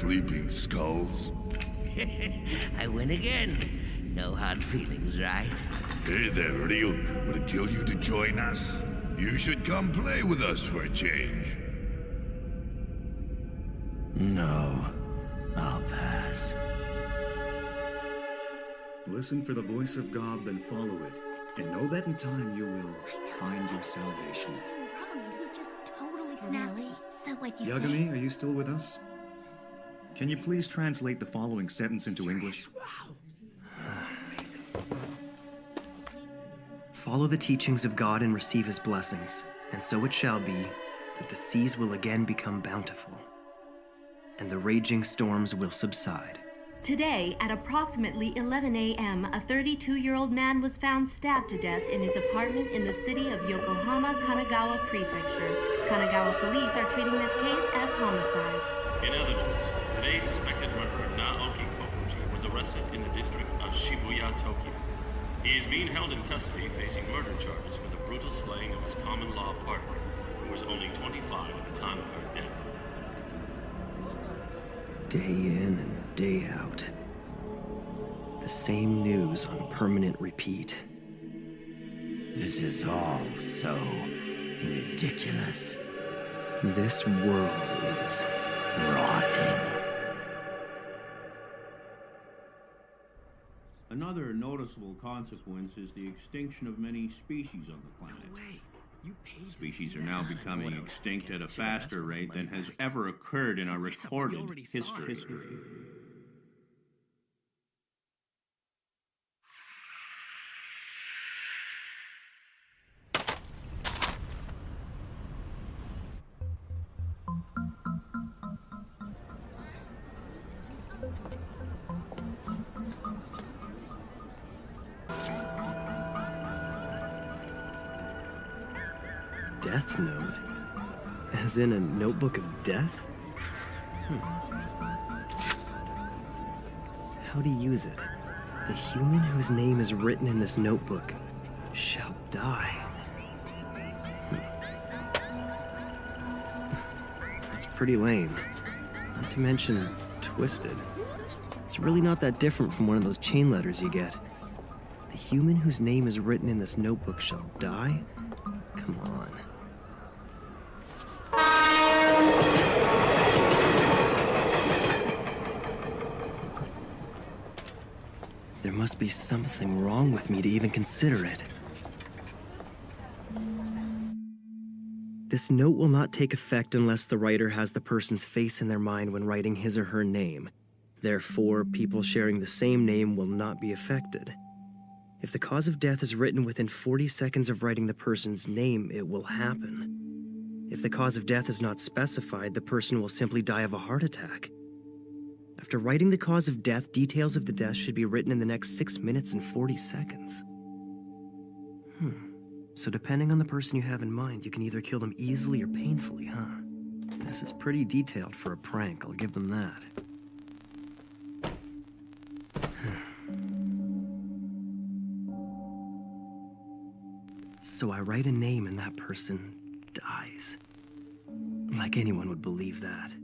sleeping skulls. I win again. No hard feelings, right? Hey there, Ryuk. Would it kill you to join us? You should come play with us for a change. No, I'll pass. Listen for the voice of God, then follow it. And know that in time you will find your salvation. Wrong, and he just totally snapped. Really? So what'd you Yagami, are you still with us? Can you please translate the following sentence into English? Follow the teachings of God and receive his blessings, and so it shall be that the seas will again become bountiful, and the raging storms will subside. Today, at approximately 11 a.m., a 32-year-old man was found stabbed to death in his apartment in the city of Yokohama, Kanagawa Prefecture. Kanagawa police are treating this case as homicide. In other news, today's suspected murderer Naoki Kofuji was arrested in the district of Shibuya, Tokyo. He is being held in custody facing murder charges for the brutal slaying of his common-law partner, who was only 25 at the time of her death. Day in and day out. The same news on permanent repeat. This is all so ridiculous. This world is Rotten. Another noticeable consequence is the extinction of many species on the planet. No way. You paid Species are now becoming extinct at a faster rate than has ever occurred in our recorded history. Death Note? As in a notebook of death? How to use it? The human whose name is written in this notebook shall die. That's pretty lame. Not to mention twisted. It's really not that different from one of those chain letters you get. The human whose name is written in this notebook shall die? Come on. There must be something wrong with me to even consider it. This note will not take effect unless the writer has the person's face in their mind when writing his or her name. Therefore, people sharing the same name will not be affected. If the cause of death is written within 40 seconds of writing the person's name, it will happen. If the cause of death is not specified, the person will simply die of a heart attack. After writing the cause of death, details of the death should be written in the next 6 minutes and 40 seconds. So depending on the person you have in mind, you can either kill them easily or painfully, huh? This is pretty detailed for a prank, I'll give them that. So I write a name and that person dies. Like anyone would believe that.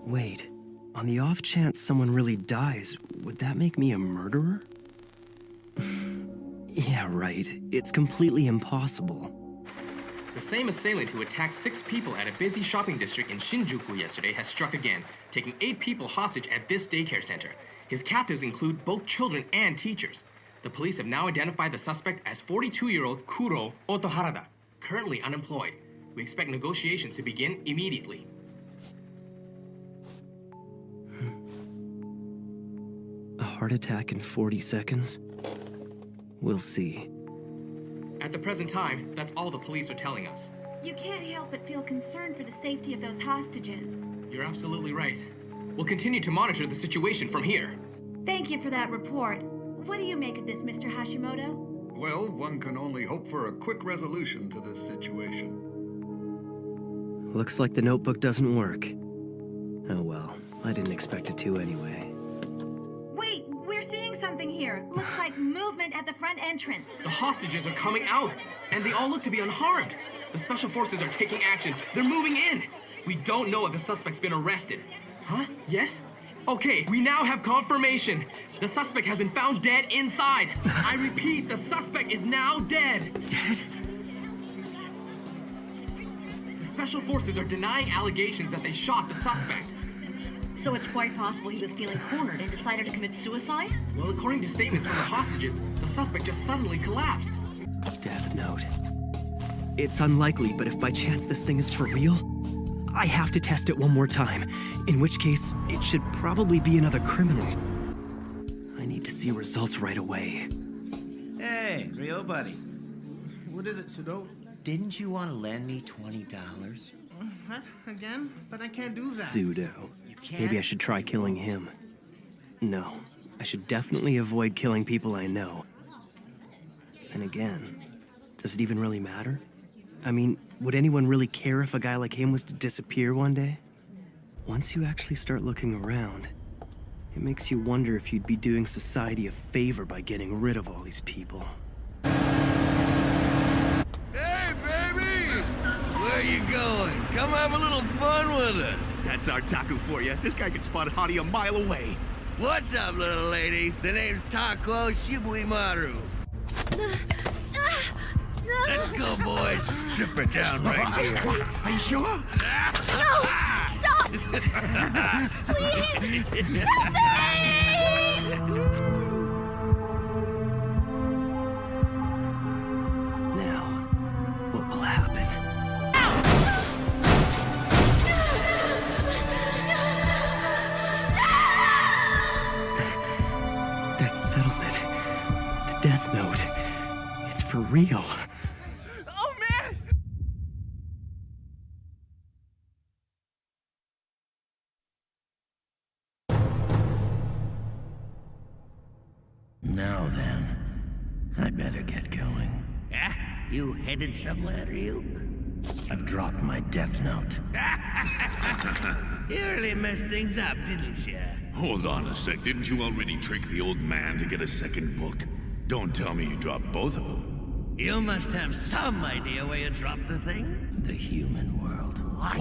Wait, on the off chance someone really dies, would that make me a murderer? Yeah, right. It's completely impossible. The same assailant who attacked 6 people at a busy shopping district in Shinjuku yesterday has struck again, taking 8 people hostage at this daycare center. His captives include both children and teachers. The police have now identified the suspect as 42-year-old Kuro Otoharada, currently unemployed. We expect negotiations to begin immediately. A heart attack in 40 seconds? We'll see. At the present time, that's all the police are telling us. You can't help but feel concerned for the safety of those hostages. You're absolutely right. We'll continue to monitor the situation from here. Thank you for that report. What do you make of this, Mr. Hashimoto? Well, one can only hope for a quick resolution to this situation. Looks like the notebook doesn't work. Oh well, I didn't expect it to anyway. Wait, we're seeing something here. Looks like movement at the front entrance. The hostages are coming out, and they all look to be unharmed. The special forces are taking action. They're moving in. We don't know if the suspect's been arrested. Huh? Yes? Okay, we now have confirmation. The suspect has been found dead inside. I repeat, the suspect is now dead. Dead? The special forces are denying allegations that they shot the suspect. So it's quite possible he was feeling cornered and decided to commit suicide? Well, according to statements from the hostages, the suspect just suddenly collapsed. Death Note. It's unlikely, but if by chance this thing is for real, I have to test it one more time, in which case it should probably be another criminal. I need to see results right away. Hey, Rio buddy. What is it, Sudo? Didn't you want to lend me $20? What? Again? But I can't do that. Pseudo. You can't? Maybe I should try killing him. No, I should definitely avoid killing people I know. And again, does it even really matter? I mean, would anyone really care if a guy like him was to disappear one day? Once you actually start looking around, it makes you wonder if you'd be doing society a favor by getting rid of all these people. Hey, baby! Where you going? Come have a little fun with us. That's our Taku for you. This guy can spot Hottie a mile away. What's up, little lady? The name's Tako Shibuimaru. Let's go, boys. Strip her down right here. Are you sure? No! Stop! Please! Stop Now, what will happen? That settles it. The Death Note. It's for real. Oh, man! Now then, I'd better get going. Ah, you headed somewhere, Ryuk? I've dropped my death note. You really messed things up, didn't you? Hold on a sec. Didn't you already trick the old man to get a second book? Don't tell me you dropped both of them. You must have some idea where you dropped the thing. The human world. What?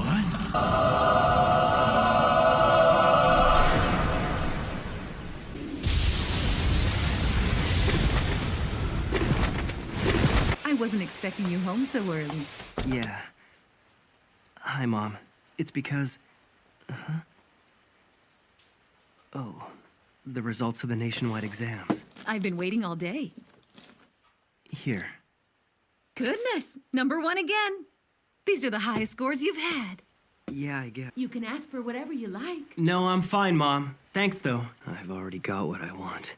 I wasn't expecting you home so early. Yeah. Hi, Mom. It's because... Oh, the results of the nationwide exams. I've been waiting all day. Here. Goodness, #1 again. These are the highest scores you've had. Yeah, I guess. You can ask for whatever you like. No, I'm fine, Mom. Thanks, though. I've already got what I want.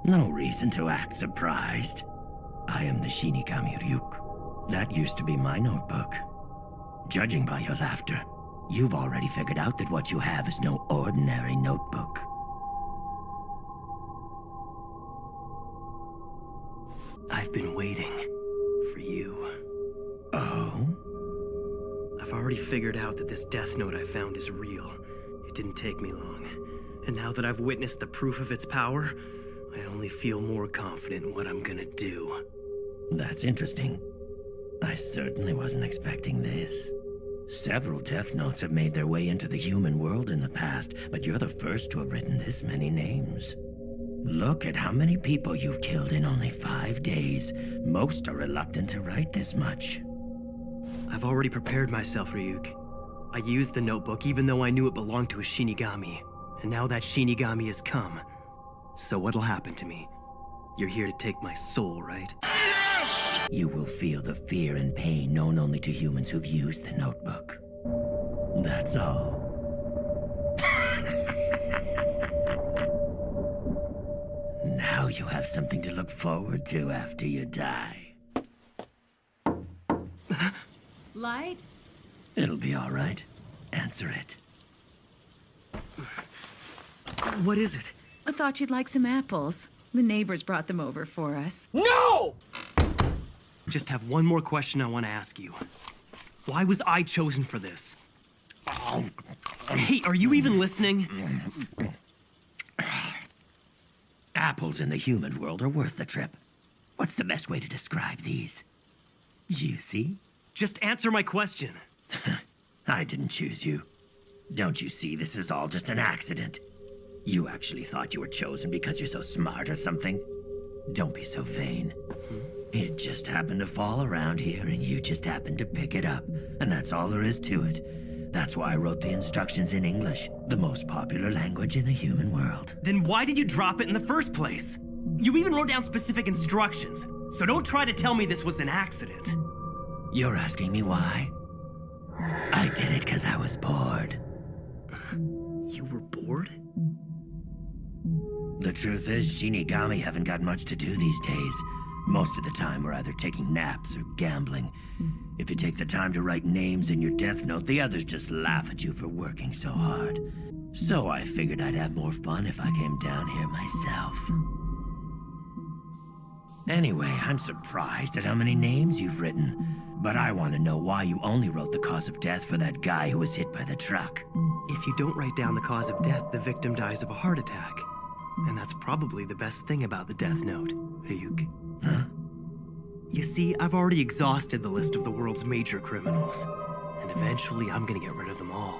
No reason to act surprised. I am the Shinigami Ryuk. That used to be my notebook. Judging by your laughter, you've already figured out that what you have is no ordinary notebook. I've been waiting for you. Oh? I've already figured out that this death note I found is real. It didn't take me long. And now that I've witnessed the proof of its power, I only feel more confident in what I'm gonna do. That's interesting. I certainly wasn't expecting this. Several death notes have made their way into the human world in the past, but you're the first to have written this many names. Look at how many people you've killed in only 5 days. Most are reluctant to write this much. I've already prepared myself, Ryuk. I used the notebook even though I knew it belonged to a Shinigami. And now that Shinigami has come. So what'll happen to me? You're here to take my soul, right? Yes! You will feel the fear and pain known only to humans who've used the notebook. That's all. Now you have something to look forward to after you die. Light? It'll be all right. Answer it. What is it? I thought you'd like some apples. The neighbors brought them over for us. No! Just have one more question I want to ask you. Why was I chosen for this? Hey, are you even listening? Apples in the human world are worth the trip. What's the best way to describe these? Juicy? Just answer my question. I didn't choose you. Don't you see this is all just an accident? You actually thought you were chosen because you're so smart or something? Don't be so vain. It just happened to fall around here and you just happened to pick it up. And that's all there is to it. That's why I wrote the instructions in English, the most popular language in the human world. Then why did you drop it in the first place? You even wrote down specific instructions, so don't try to tell me this was an accident. You're asking me why? I did it because I was bored. You were bored? The truth is, Shinigami haven't got much to do these days. Most of the time, we're either taking naps or gambling. If you take the time to write names in your death note, the others just laugh at you for working so hard. So I figured I'd have more fun if I came down here myself. Anyway, I'm surprised at how many names you've written. But I want to know why you only wrote the cause of death for that guy who was hit by the truck. If you don't write down the cause of death, the victim dies of a heart attack. And that's probably the best thing about the death note, Ryuk. Huh? You see, I've already exhausted the list of the world's major criminals. And eventually I'm gonna get rid of them all.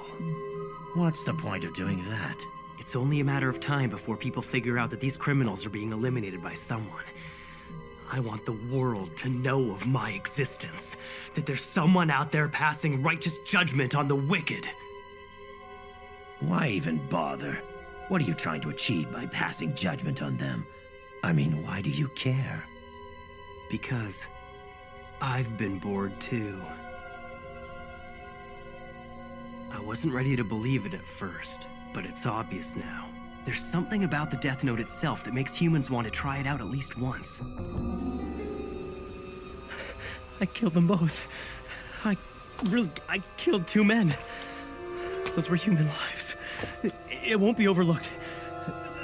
What's the point of doing that? It's only a matter of time before people figure out that these criminals are being eliminated by someone. I want the world to know of my existence. That there's someone out there passing righteous judgment on the wicked. Why even bother? What are you trying to achieve by passing judgment on them? I mean, why do you care? Because I've been bored too. I wasn't ready to believe it at first, but it's obvious now. There's something about the Death Note itself that makes humans want to try it out at least once. I killed them both. I killed 2 men. Those were human lives. It won't be overlooked.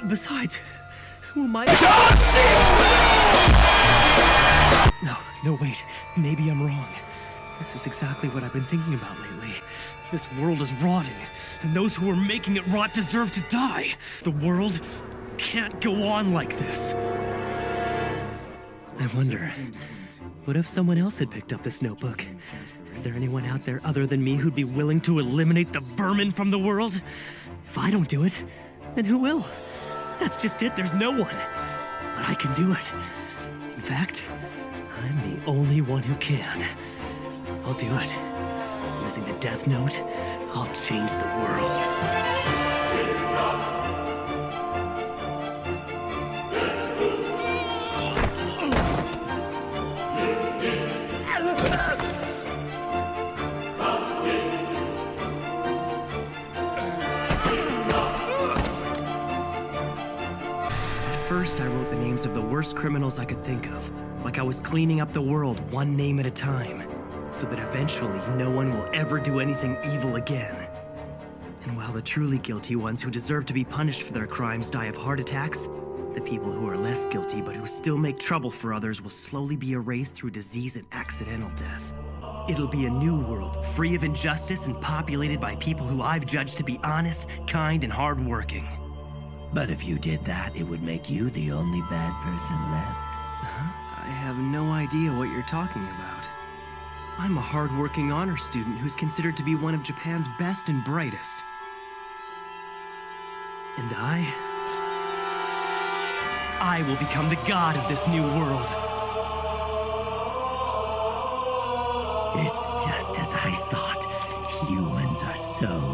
Besides, who am I? No, wait. Maybe I'm wrong. This is exactly what I've been thinking about lately. This world is rotting, and those who are making it rot deserve to die. The world can't go on like this. I wonder, what if someone else had picked up this notebook? Is there anyone out there other than me who'd be willing to eliminate the vermin from the world? If I don't do it, then who will? That's just it, there's no one. But I can do it. In fact, I'm the only one who can. I'll do it. Using the Death Note, I'll change the world. First, I wrote the names of the worst criminals I could think of, like I was cleaning up the world one name at a time, so that eventually no one will ever do anything evil again. And while the truly guilty ones who deserve to be punished for their crimes die of heart attacks, the people who are less guilty but who still make trouble for others will slowly be erased through disease and accidental death. It'll be a new world, free of injustice and populated by people who I've judged to be honest, kind, and hardworking. But if you did that, it would make you the only bad person left. I have no idea what you're talking about. I'm a hard-working honor student who's considered to be one of Japan's best and brightest. And I will become the god of this new world. It's just as I thought. Humans are so